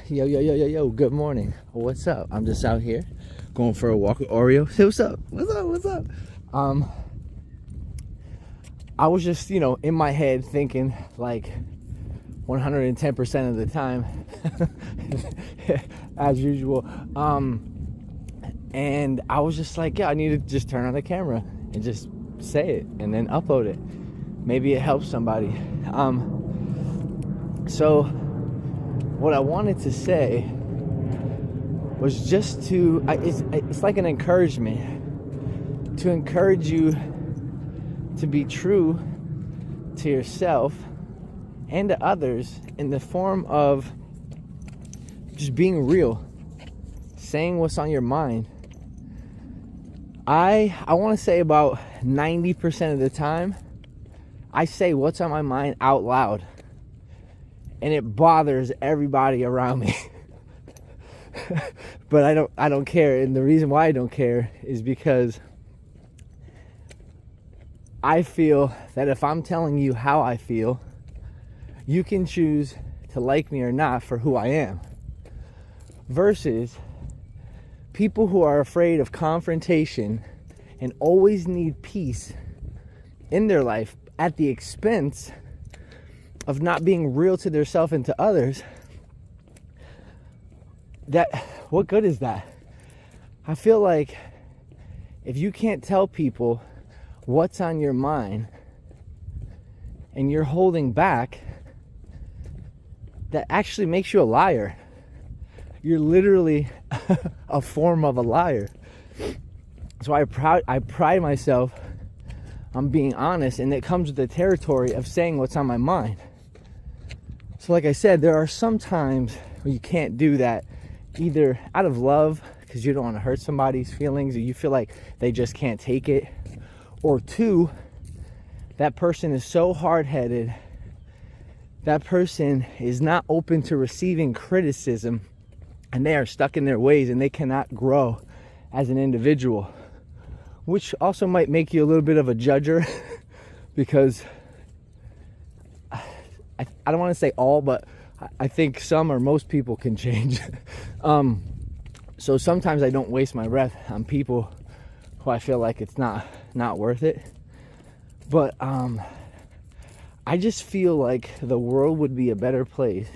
Yo, good morning. What's up? I'm just out here going for a walk with Oreo. Hey, what's up? What's up? Um, I was just, in my head thinking like 110% of the time, as usual. And I was just like, yeah, I need to just turn on the camera and just say it and then upload it. Maybe it helps somebody. So what I wanted to say was just to, it's like an encouragement to encourage you to be true to yourself and to others in the form of just being real, saying what's on your mind. I want to say about 90% of the time, I say what's on my mind out loud, and it bothers everybody around me. But I don't care, and the reason why I don't care is because I feel that if I'm telling you how I feel, you can choose to like me or not for who I am. Versus people who are afraid of confrontation and always need peace in their life at the expense of not being real to themselves and to others. What good is that? I feel like if you can't tell people what's on your mind and you're holding back, that actually makes you a liar. You're literally a form of a liar. So I pride myself on being honest, and it comes with the territory of saying what's on my mind. So like I said, there are some times where you can't do that, either out of love because you don't want to hurt somebody's feelings or you feel like they just can't take it, or two, that person is so hard-headed, that person is not open to receiving criticism, and they are stuck in their ways and they cannot grow as an individual, which also might make you a little bit of a judger because I don't want to say all, but I think some or most people can change. So sometimes I don't waste my breath on people who I feel like it's not worth it. But I just feel like the world would be a better place.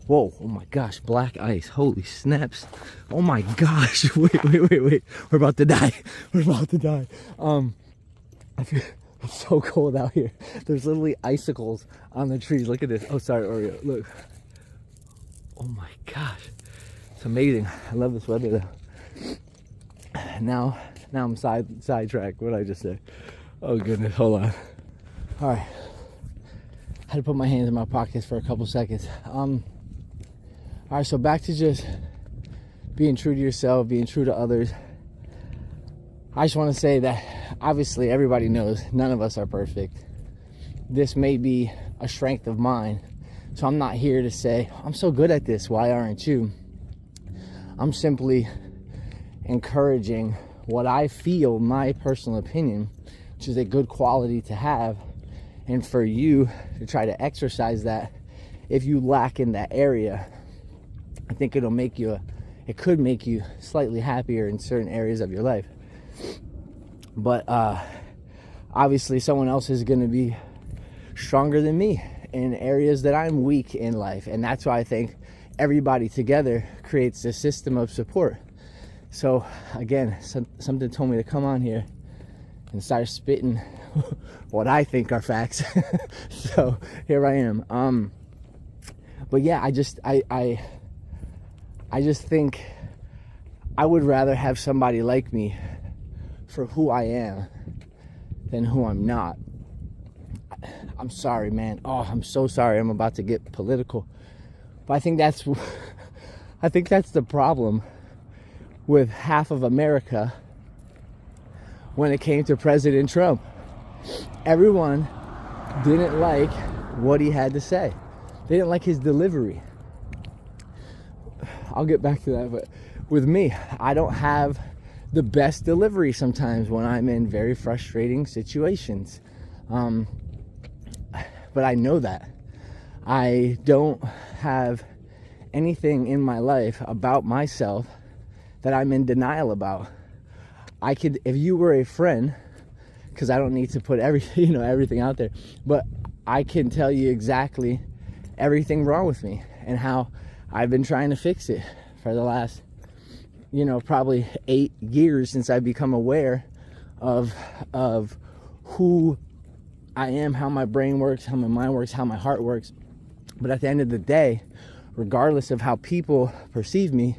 Whoa, oh my gosh, black ice, holy snaps. Oh my gosh, wait, we're about to die. I feel it's so cold out here. There's literally icicles on the trees. Look at this. Oh, sorry, Oreo, look. Oh my gosh, it's amazing. I love this weather though. Now I'm sidetracked. What did I just say? Oh goodness, hold on. All right, I had to put my hands in my pockets for a couple seconds. All right, so back to just being true to yourself, being true to others. I just want to say that obviously everybody knows none of us are perfect. This may be a strength of mine, so I'm not here to say, I'm so good at this, why aren't you? I'm simply encouraging what I feel, my personal opinion, which is a good quality to have, and for you to try to exercise that if you lack in that area. I think it could make you slightly happier in certain areas of your life. But obviously someone else is going to be stronger than me in areas that I'm weak in life, and that's why I think everybody together creates a system of support. So again, something told me to come on here and start spitting what I think are facts. So here I am. But yeah, I just think I would rather have somebody like me for who I am than who I'm not. I'm sorry, man. Oh, I'm so sorry. I'm about to get political. But I think that's the problem with half of America when it came to President Trump. Everyone didn't like what he had to say. They didn't like his delivery. I'll get back to that, but with me, I don't have the best delivery sometimes when I'm in very frustrating situations. But I know that. I don't have anything in my life about myself that I'm in denial about. I could, if you were a friend, because I don't need to put everything out there, but I can tell you exactly everything wrong with me and how I've been trying to fix it for the last, probably 8 years since I've become aware of who I am, how my brain works, how my mind works, how my heart works. But at the end of the day, regardless of how people perceive me,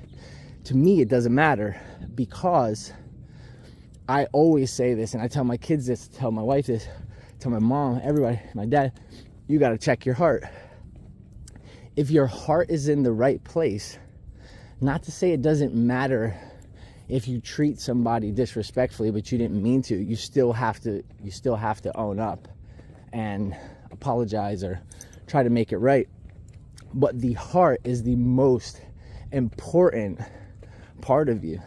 to me it doesn't matter, because I always say this, and I tell my kids this, tell my wife this, tell my mom, everybody, my dad, you got to check your heart. If your heart is in the right place, not to say it doesn't matter if you treat somebody disrespectfully, but you didn't mean to, you still have to own up and apologize or try to make it right. But the heart is the most important part of you.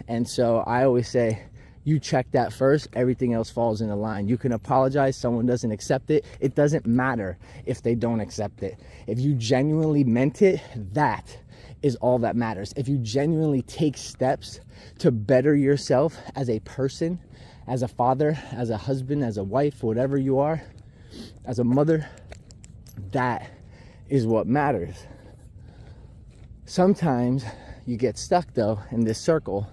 And so I always say, you check that first, everything else falls into line. You can apologize, someone doesn't accept it. It doesn't matter if they don't accept it. If you genuinely meant it, that is all that matters. If you genuinely take steps to better yourself as a person, as a father, as a husband, as a wife, whatever you are, as a mother, that is what matters. Sometimes you get stuck though in this circle,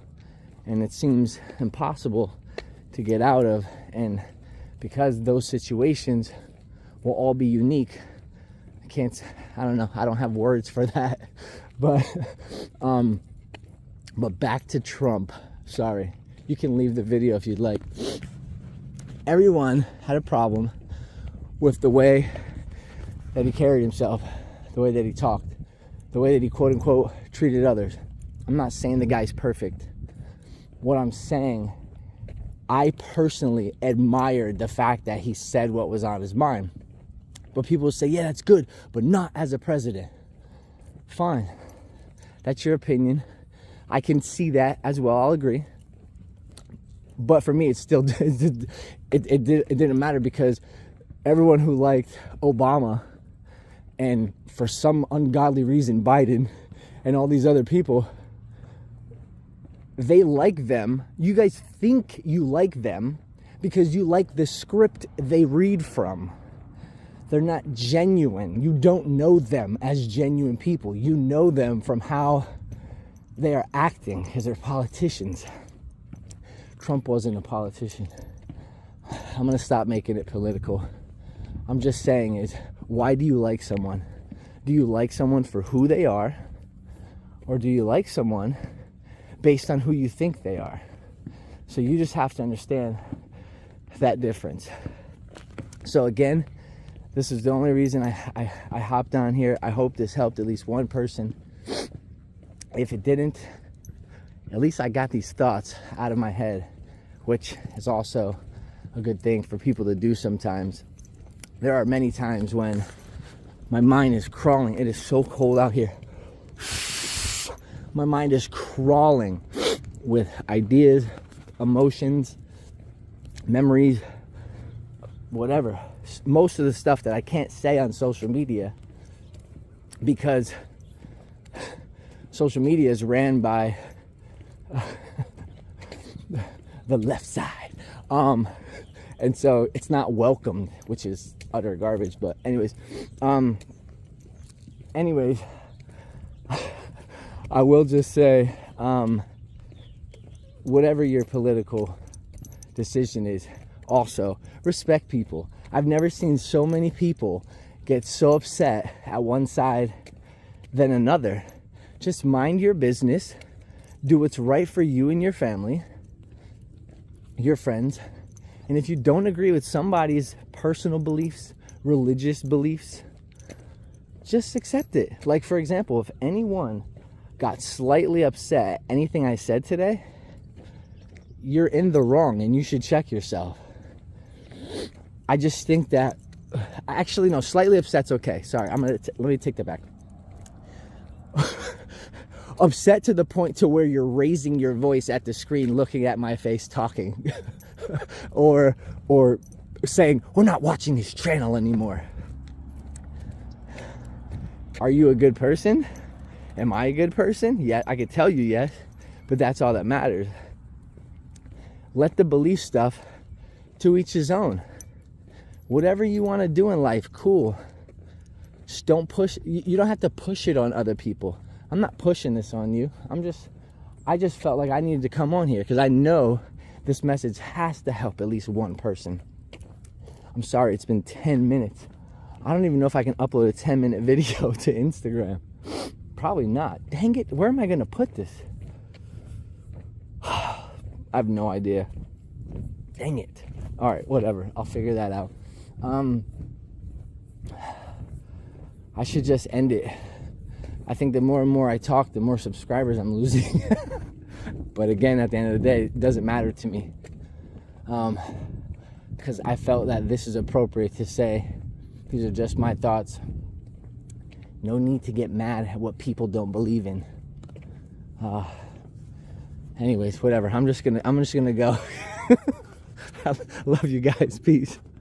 and it seems impossible to get out of, and because those situations will all be unique, I don't know, I don't have words for that. But back to Trump. Sorry, you can leave the video if you'd like. Everyone had a problem with the way that he carried himself, the way that he talked, the way that he quote unquote treated others. I'm not saying the guy's perfect. What I'm saying, I personally admired the fact that he said what was on his mind. But people say, yeah, that's good, but not as a president. Fine. That's your opinion. I can see that as well. I'll agree. But for me, it still it didn't matter, because everyone who liked Obama and for some ungodly reason Biden and all these other people, they like them. You guys think you like them because you like the script they read from. They're not genuine. You don't know them as genuine people. You know them from how they are acting, because they're politicians. Trump wasn't a politician. I'm going to stop making it political. I'm just saying is, why do you like someone? Do you like someone for who they are? Or do you like someone based on who you think they are? So you just have to understand that difference. So again, this is the only reason I hopped on here. I hope this helped at least one person. If it didn't, at least I got these thoughts out of my head, which is also a good thing for people to do sometimes. There are many times when my mind is crawling. It is so cold out here. My mind is crawling with ideas, emotions, memories, whatever. Most of the stuff that I can't say on social media, because social media is ran by the left side. And so it's not welcomed, which is utter garbage. But anyways, I will just say, whatever your political decision is, also respect people. I've never seen so many people get so upset at one side than another. Just mind your business, do what's right for you and your family, your friends. And if you don't agree with somebody's personal beliefs, religious beliefs, just accept it. Like, for example, if anyone got slightly upset at anything I said today, you're in the wrong and you should check yourself. I just think that, actually, no, slightly upset's okay. Sorry, let me take that back. Upset to the point to where you're raising your voice at the screen, looking at my face, talking, or saying, we're not watching this channel anymore. Are you a good person? Am I a good person? Yeah, I could tell you yes, but that's all that matters. Let the belief stuff, to each his own. Whatever you want to do in life, cool. Just don't push. You don't have to push it on other people. I'm not pushing this on you. I just felt like I needed to come on here because I know this message has to help at least one person. I'm sorry, it's been 10 minutes. I don't even know if I can upload a 10-minute video to Instagram. Probably not. Dang it, where am I gonna put this? I have no idea. Dang it. All right, whatever. I'll figure that out. I should just end it. I think the more and more I talk, the more subscribers I'm losing. But again, at the end of the day, it doesn't matter to me. Because I felt that this is appropriate to say. These are just my thoughts. No need to get mad at what people don't believe in. Anyways, whatever. I'm just gonna go. Love you guys. Peace.